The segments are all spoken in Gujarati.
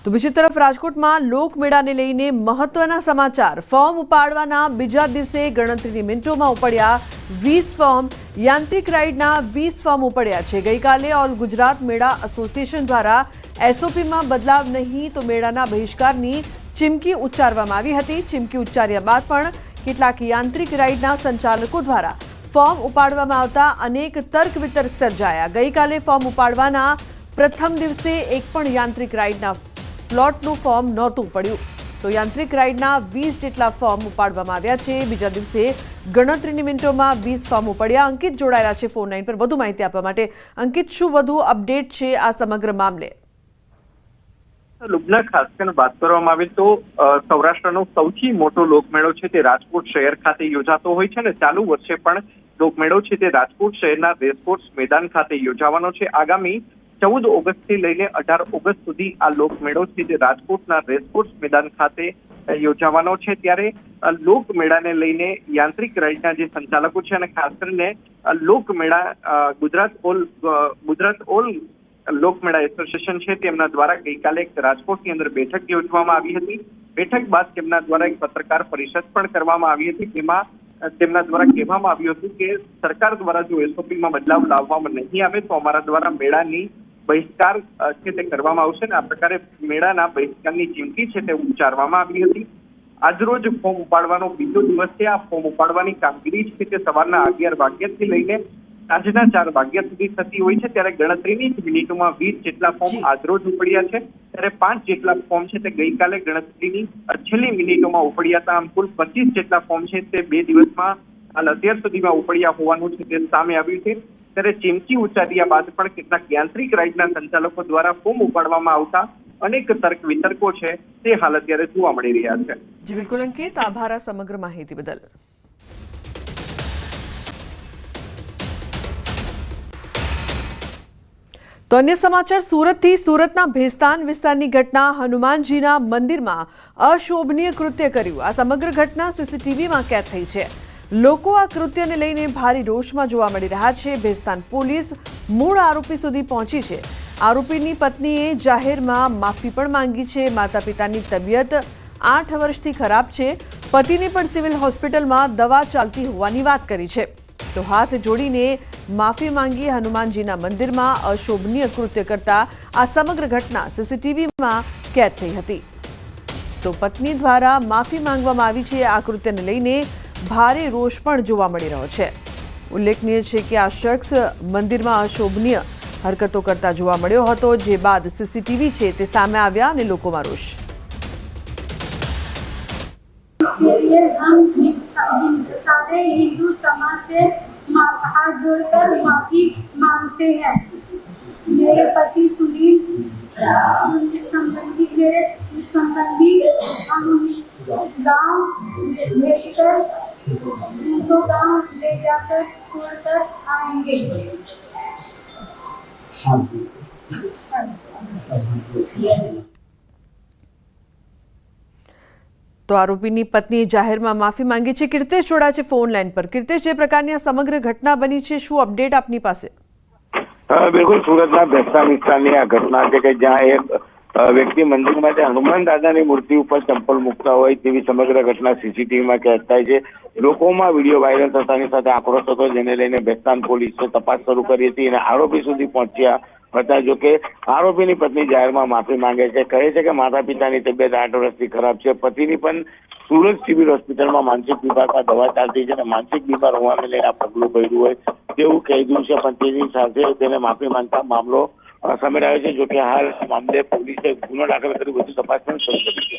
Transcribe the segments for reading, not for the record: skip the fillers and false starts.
તો બીજી તરફ રાજકોટમાં લોકમેળાને લઈને મહત્વના સમાચાર। ફોર્મ ઉપાડવાના બીજા દિવસે ગણતરીની મિનિટોમાં ઉપડ્યા 20 ફોર્મ। યાંત્રિક રાઇડના 20 ફોર્મ ઉપડ્યા છે। ગઈકાલે ઓલ ગુજરાત મેળા એસોસિએશન દ્વારા એસઓપીમાં બદલાવ નહીં તો મેળાના બહિષ્કારની ચીમકી ઉચ્ચારવામાં આવી હતી। ચીમકી ઉચ્ચાર્યા બાદ પણ કેટલાક યાંત્રિક રાઇડના સંચાલકો દ્વારા ફોર્મ ઉપાડવામાં આવતા અનેક તર્ક વિતર્ક સર્જાયા। ગઈકાલે ફોર્મ ઉપાડવાના પ્રથમ દિવસે એક પણ યાંત્રિક રાઇડના પ્લોટનું ફોર્મ નહોતું પડ્યું તો યાંત્રિક રાઇડના 20 જેટલા ફોર્મ ઉપાડવામાં આવ્યા છે। બીજા દિવસે ગણતરીની મિનિટોમાં 20 ફોર્મ ઉપડ્યા। અંકિત જોડાયેલા છે ફોન લાઈન પર વધુ માહિતી આપવા માટે। અંકિત, શું વધુ અપડેટ છે આ સમગ્ર મામલે? લુબના ખાસ કરીને વાત કરવામાં આવે તો સૌરાષ્ટ્રનો સૌથી મોટો લોકમેળો છે તે રાજકોટ શહેર ખાતે યોજાતો હોય છે ને ચાલુ વર્ષે પણ લોકમેળો છે તે રાજકોટ શહેરના રેસકોર્સ મેદાન ખાતે યોજાવાનો છે। આગામી 14 ઓગસ્ટથી લઈને 18 ઓગસ્ટ સુધી આ લોકમેળો છે તે રાજકોટના રેસકોર્સ મેદાન ખાતે યોજાવાનો છે। ત્યારે લોકમેળાને લઈને યાંત્રિક રાઇડના જે સંચાલકો છે અને ખાસ કરીને લોકમેળા ગુજરાત ઓલ લોકમેળા એસોસિએશન છે તેમના દ્વારા ગઈકાલે રાજકોટની અંદર બેઠક યોજવામાં આવી હતી। બેઠક બાદ તેમના દ્વારા એક પત્રકાર પરિષદ પણ કરવામાં આવી હતી। જેમાં તેમના દ્વારા કહેવામાં આવ્યું હતું કે સરકાર દ્વારા જો એસઓપીમાં બદલાવ લાવવામાં નહીં આવે તો અમારા દ્વારા મેળાની બહિષ્કાર છે તે કરવામાં આવશે ને આ પ્રકારે મેળાના બહિષ્કારની ચીમકી છે તે ઉચ્ચારવામાં આવી હતી। આજરોજ ફોર્મ ઉપાડવાનો બીજો દિવસ છે। આ ફોર્મ ઉપાડવાની કામગીરી છે તે સવારના 11 વાગ્યાથી લઈને સાંજના 4 વાગ્યા સુધી થતી હોય છે। ત્યારે ગણતરીની મિનિટોમાં 20 જેટલા ફોર્મ આજરોજ ઉપડ્યા છે। ત્યારે 5 જેટલા ફોર્મ છે તે ગઈકાલે ગણતરીની છેલ્લી મિનિટોમાં ઉપડ્યા હતા। આમ કુલ 25 જેટલા ફોર્મ છે તે 2 દિવસમાં અત્યાર સુધીમાં ઉપડ્યા હોવાનું છે તે સામે આવ્યું છે। ત્યારે ચીમકી ઉચ્ચાર્યા બાદ પણ કેટલાક યાંત્રિક રાઇડના સંચાલકો દ્વારા ફોર્મ ઉપાડવામાં આવતા અનેક તર્ક વિતર્કો છે તે હાલ અત્યારે જોવા મળી રહ્યા છે। જી બિલકુલ અંકિત, આભાર આ સમગ્ર માહિતી બદલ। તો અન્ય સમાચાર સુરતથી। સુરતના ભેસ્તાન વિસ્તારની ઘટના। હનુમાનજીના મંદિરમાં અશોભનીય કૃત્ય કર્યું। આ સમગ્ર ઘટના સીસીટીવીમાં કેદ થઈ છે। લોકો આ કૃત્યને લઈને ભારે રોષમાં જોવા મળી રહ્યા છે। ભેસ્તાન પોલીસ મૂળ આરોપી સુધી પહોંચી છે। આરોપીની પત્નીએ જાહેરમાં માફી પણ માંગી છે। માતા પિતાની તબિયત 8 વર્ષથી ખરાબ છે। પતિની પણ સિવિલ હોસ્પિટલમાં દવા ચાલતી હોવાની વાત કરી છે। તો હાથ જોડીને માફી માંગી હનુમાનજીના મંદિરમાં અશોભનીય કૃત્ય કરતા આ સમગ્ર ઘટના સીસીટીવીમાં કેદ થઈ હતી। તો પત્ની દ્વારા માફી માંગવામાં આવી છે। આ કૃત્યને લઈને ભારે રોષ પણ જોવા મળી રહ્યો છે। ઉલ્લેખનીય છે કે આ શખ્સ મંદિરમાં અશોભનીય હરકતો કરતા જોવા મળ્યો હતો, જે બાદ સીસીટીવી છે તે સામે આવ્યા અને લોકોમાં રોષ। इसके लिए हम सारे हिंदू समाज से हाथ जोड़कर माफी मांगते हैं। मेरे पति सुनील मेरे संबंधी गांव भेजकर उनको गांव ले जाकर छोड़कर आएंगे। તો આરોપીની પત્નીએ જાહેરમાં માફી માંગી છે। કીર્તેશ જોડા છે ફોન લાઈન પર। કીર્તેશ, જે પ્રકારની આ સમગ્ર ઘટના બની છે, શું અપડેટ આપની પાસે? બિલકુલ, સુરતના ભેસ્તાન વિસ્તારની આ ઘટના છે કે જ્યાં એક વ્યક્તિ મંદિરમાં હનુમાન દાદાની મૂર્તિ ઉપર ચંપલ મૂકતા હોય તેવી સમગ્ર ઘટના સીસીટીવીમાં કેદ થાય છે। લોકોમાં વિડીયો વાયરલ થતાની સાથે આક્રોશ હતો, જેને લઈને ભેસ્તાન પોલીસે તપાસ શરૂ કરી હતી અને આરોપી સુધી પહોંચ્યા હતા। જો કે આરોપીની પત્ની જાહેરમાં માફી માંગે છે। કહે છે કે માતા પિતાની તબિયત 8 વર્ષથી ખરાબ છે। પતિની પણ સુરત સિવિલ હોસ્પિટલમાં માનસિક બીમારમાં દવા ચાલતી છે અને માનસિક બીમાર હોવાને લઈને આ પગલું ભર્યું હોય તેવું કહી દીધું છે। પણ તેની સાથે તેને માફી માંગતા મામલો સામે આવ્યો છે। જો કે હાલ મામલે પોલીસે ગુનો દાખલ કરી વધુ તપાસ પણ શરૂ કરી છે।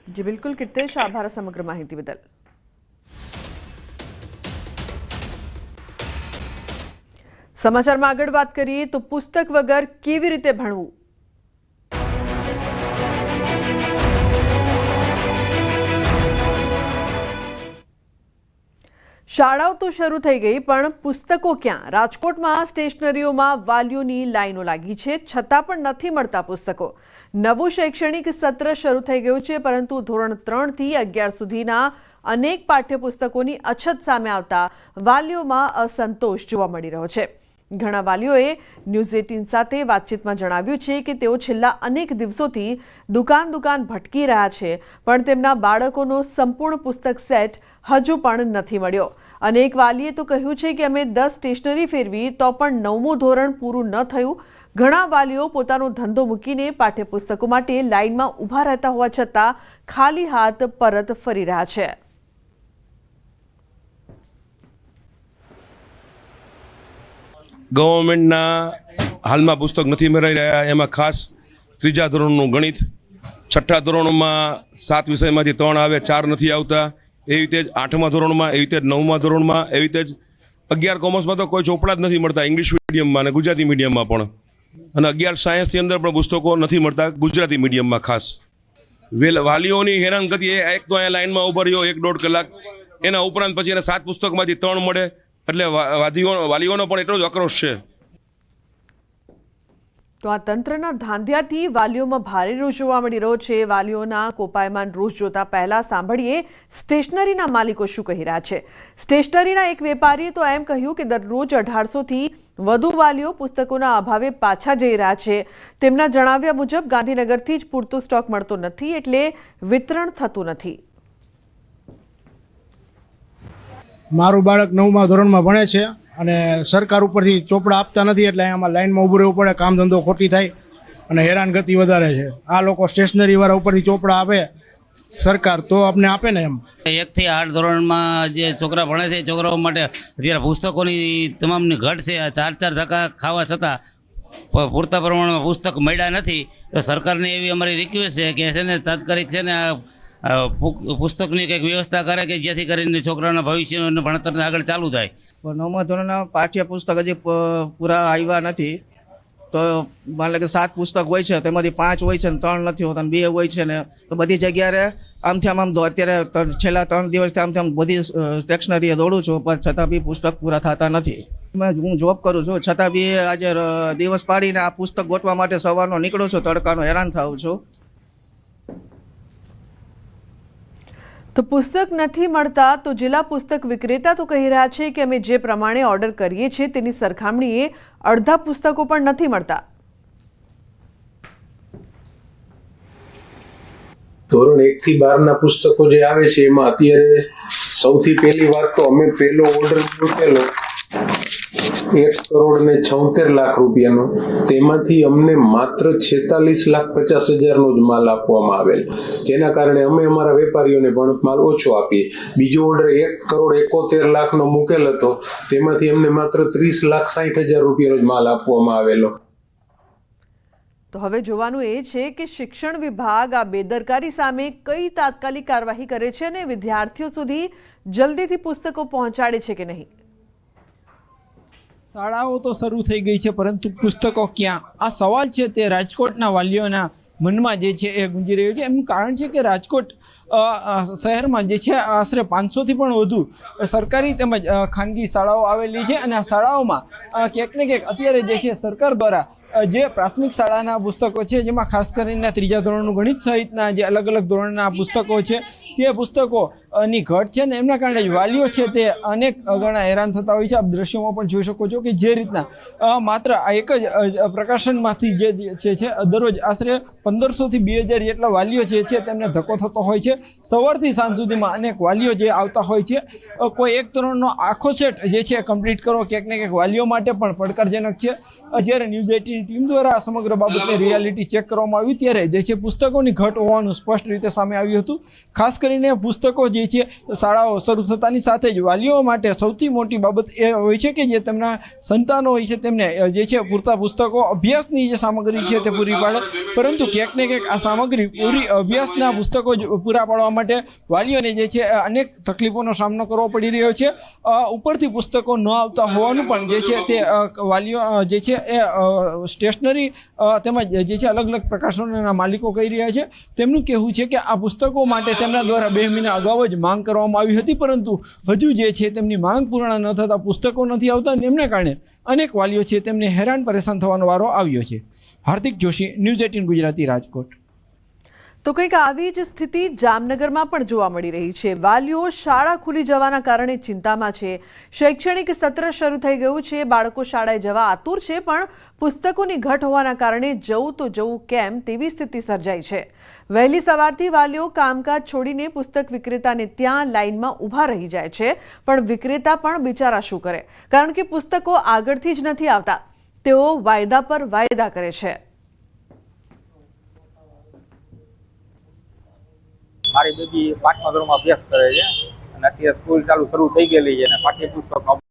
જી બિલકુલ કીર્તેશ, આભાર સમગ્ર માહિતી બદલ। સમાચારમાં આગળ વાત કરીએ તો પુસ્તક વગર કેવી રીતે ભણવું? શાળાઓ તો શરૂ થઈ ગઈ, પણ પુસ્તકો ક્યાં? રાજકોટમાં સ્ટેશનરીઓમાં વાલીઓની લાઈનો લાગી છે, છતાં પણ નથી મળતા પુસ્તકો। નવું શૈક્ષણિક સત્ર શરૂ થઈ ગયું છે, પરંતુ ધોરણ 3 થી 11 સુધીના અનેક પાઠ્યપુસ્તકોની અછત સામે આવતા વાલીઓમાં અસંતોષ જોવા મળી રહ્યો છે। ઘણા વાલીઓએ ન્યૂઝ 18 સાથે વાતચીતમાં જણાવ્યું છે કે તેઓ છેલ્લા અનેક દિવસોથી દુકાન ભટકી રહ્યા છે, પણ તેમના બાળકોનો સંપૂર્ણ પુસ્તક સેટ હજુ પણ નથી મળ્યો. અનેક વાલીએ તો કહ્યું છે કે અમે 10 સ્ટેશનરી ફેરવી તો પણ 9મું ધોરણ પૂરું ન થયું. ઘણા વાલીઓ પોતાનો ધંધો મૂકીને પાઠ્યપુસ્તકો માટે લાઇનમાં ઊભા રહેતા હોવા છતાં ખાલી હાથ પરત ફરી રહ્યા છે. ગવર્મેન્ટના હાલમાં પુસ્તક નથી મળી રહ્યા. એમાં ખાસ 3જા ધોરણનું ગણિત, 6ઠ્ઠા ધોરણમાં 7 વિષયમાંથી 3 આવે, 4 નથી આવતા. એવી રીતે જ 8મા ધોરણમાં, એવી રીતે જ 9મા ધોરણમાં, એવી રીતે જ 11 કોમર્સમાં તો કોઈ ચોપડા જ નથી મળતા, ઇંગ્લિશ મીડિયમમાં અને ગુજરાતી મીડિયમમાં પણ. અને 11 સાયન્સની અંદર પણ પુસ્તકો નથી મળતા ગુજરાતી મીડિયમમાં ખાસ. વાલીઓની હેરાનગતિ એક તો અહીંયા લાઇનમાં ઉભા રહ્યો 1-1.5 કલાક, એના ઉપરાંત પછી એને 7 પુસ્તકમાંથી 3 મળે, એટલે વાલીઓનો પણ એટલો જ આક્રોશ છે. તો આ તંત્રના ધાંધિયાથી વાલીઓમાં ભારે રોષ જોવા મળી રહ્યો છે. વાલીઓના કોપાયમાન રોષ જોતા પહેલા સાંભળીએ સ્ટેશનરીના માલિકો શું કહી રહ્યા છે. સ્ટેશનરીના એક વેપારીએ તો એમ કહ્યું કે દરરોજ 1800થી વધુ વાલીઓ પુસ્તકોના અભાવે પાછા જઈ રહ્યા છે. તેમના જણાવ્યા મુજબ ગાંધીનગરથી જ પૂરતો સ્ટોક મળતો નથી, એટલે વિતરણ થતું નથી. મારું બાળક 9મા ધોરણમાં ભણે છે અને સરકાર ઉપરથી ચોપડા આપતા નથી, એટલે આમાં લાઇનમાં ઊભું રહેવું પડે, કામ ધંધો ખોટી થાય અને હેરાનગતિ વધારે છે. આ લોકો સ્ટેશનરીવાળા ઉપરથી ચોપડા આપે સરકાર તો આપણે આપે ને એમ. 1 થી 8 ધોરણમાં જે છોકરા ભણે છે એ છોકરાઓ માટે અત્યારે પુસ્તકોની તમામની ઘટ છે. 4 ધક્કા ખાવા છતાં પૂરતા પ્રમાણમાં પુસ્તક મળ્યા નથી. તો સરકારને એવી અમારી રિક્વેસ્ટ છે કે છે ને તાત્કાલિક છે ને પુસ્તકની કંઈક વ્યવસ્થા કરે કે જેથી કરીને છોકરાઓના ભવિષ્યનું ભણતરને આગળ ચાલુ થાય. 9મા ધોરણના પાઠ્યપુસ્તક હજી પૂરા આવ્યા નથી. તો માની લો કે 7 પુસ્તક હોય છે, તેમાંથી 5 હોય છે ને 3 નથી હોતા, 2 હોય છે ને. તો બધી જગ્યાએ આમથી આમ અત્યારે છેલ્લા 3 દિવસથી આમથી બધી સ્ટેશનરીએ દોડું છું, પણ છતાં બી પુસ્તક પૂરા થતા નથી. હું જોબ કરું છું, છતાં બી આજે દિવસ પાડીને આ પુસ્તક ગોતવા માટે સવારનો નીકળું છું, તડકાનો હેરાન થાઉં છું. તો પુસ્તક નથી મળતા તો જિલ્લા પુસ્તક વિક્રેતા તો કહી રહ્યા છે કે અમે જે પ્રમાણે ઓર્ડર કરીએ છીએ તેની સરખામણીએ અડધા પુસ્તકો પણ નથી મળતા. ધોરણ 1 થી 12 પુસ્તકો જે આવે છે એમાં અત્યારે સૌથી પહેલી વાર તો અમે પહેલો ઓર્ડર મૂકેલો 1,76,00,000 રૂપિયાનો, તેમાંથી અમને માત્ર 46,50,000 જ માલ આપવામાં આવેલ, જેના કારણે અમે અમારા વેપારીઓને પણ માલ ઓછો આપીએ. બીજો ઓર્ડર 1,71,00,000 મૂકેલ હતો, તેમાંથી અમને માત્ર 30,60,000 રૂપિયાનો જ માલ આપવામાં આવેલો. તો હવે જોવાનું એ છે કે શિક્ષણ વિભાગ આ બેદરકારી સામે કઈ તાત્કાલિક કાર્યવાહી કરે છે અને વિદ્યાર્થીઓ સુધી જલ્દીથી પુસ્તકો પહોંચાડે છે કે નહીં. શાળાઓ તો શરૂ થઈ ગઈ છે, પરંતુ પુસ્તકો ક્યાં? આ સવાલ છે તે રાજકોટના વાલીઓના મનમાં જે છે એ ગુંજી રહ્યો છે. એનું કારણ છે કે રાજકોટ શહેરમાં જે છે આશરે 500થી પણ વધુ સરકારી તેમજ ખાનગી શાળાઓ આવેલી છે, અને આ શાળાઓમાં ક્યાંક ને ક્યાંક અત્યારે જે છે સરકાર દ્વારા જે પ્રાથમિક શાળાના પુસ્તકો છે, જેમાં ખાસ કરીને 3જા ધોરણનું ગણિત સહિતના જે અલગ અલગ ધોરણના પુસ્તકો છે, તે પુસ્તકોની ઘટ છે ને એમના કારણે વાલીઓ છે તે અનેક ગણા હેરાન થતા હોય છે. આપ દ્રશ્યોમાં પણ જોઈ શકો છો કે જે રીતના માત્ર આ એક જ પ્રકાશનમાંથી જે છે દરરોજ આશરે 1500થી 2000 જેટલા વાલીઓ જે છે તેમને ધક્કો થતો હોય છે. સવારથી સાંજ સુધીમાં અનેક વાલીઓ જે આવતા હોય છે. કોઈ એક ધોરણનો આખો સેટ જે છે કમ્પ્લીટ કરવો ક્યાંક ને ક્યાંક વાલીઓ માટે પણ પડકારજનક છે. જ્યારે ન્યૂઝ 18 ટીમ દ્વારા સમગ્ર બાબતની રિયાલિટી ચેક કરવામાં આવી ત્યારે જે છે પુસ્તકોની ઘટ હોવાનું સ્પષ્ટ રીતે સામે આવ્યું હતું. ખાસ કરીને પુસ્તકો જે છે શાળાઓ શરૂ થતાની સાથે જ વાલીઓ માટે સૌથી મોટી બાબત એ હોય છે કે જે તેમના સંતાનો હોય છે તેમને જે છે પૂરતા પુસ્તકો અભ્યાસની જે સામગ્રી છે તે પૂરી પાડે, પરંતુ ક્યાંક ને ક્યાંક આ સામગ્રી પૂરી અભ્યાસના પુસ્તકો પૂરા પાડવા માટે વાલીઓને જે છે અનેક તકલીફોનો સામનો કરવો પડી રહ્યો છે. ઉપરથી પુસ્તકો ન આવતા હોવાનું પણ જે છે તે વાલીઓ જે છે એ સ્ટેશનરી તેમજ જે છે અલગ અલગ પ્રકાશનોના માલિકો કહી રહ્યા છે. તેમનું કહેવું છે કે આ પુસ્તકો માટે તેમના દ્વારા 2 મહિના અગાઉ જ માંગ કરવામાં આવી હતી, પરંતુ હજુ જે છે તેમની માંગ પૂર્ણ ન થતાં પુસ્તકો નથી આવતા, એમને કારણે અનેક વાલીઓ છે તેમને હેરાન પરેશાન થવાનો વારો આવ્યો છે. હાર્દિક જોશી, ન્યૂઝ 18 ગુજરાતી, રાજકોટ. તો કંઈક આવી જ સ્થિતિ જામનગરમાં પણ જોવા મળી રહી છે. વાલીઓ શાળા ખુલી જવાના કારણે ચિંતામાં છે. શૈક્ષણિક સત્ર શરૂ થઈ ગયું છે. બાળકો શાળાએ જવા આતુર છે, પણ પુસ્તકોની ઘટ હોવાના કારણે જવું તો જવું કેમ તેવી સ્થિતિ સર્જાઈ છે. વહેલી સવારથી વાલીઓ કામકાજ છોડીને પુસ્તક વિક્રેતાને ત્યાં લાઇનમાં ઊભા રહી જાય છે, પણ વિક્રેતા પણ બિચારા શું કરે, કારણ કે પુસ્તકો આગળથી જ નથી આવતા. તેઓ વાયદા પર વાયદા કરે છે. મારી બેબી 5મા ધોરણમાં અભ્યાસ કરે છે અને અત્યારે સ્કૂલ ચાલુ શરૂ થઈ ગયેલી છે અને પાઠ્યપુસ્તકનો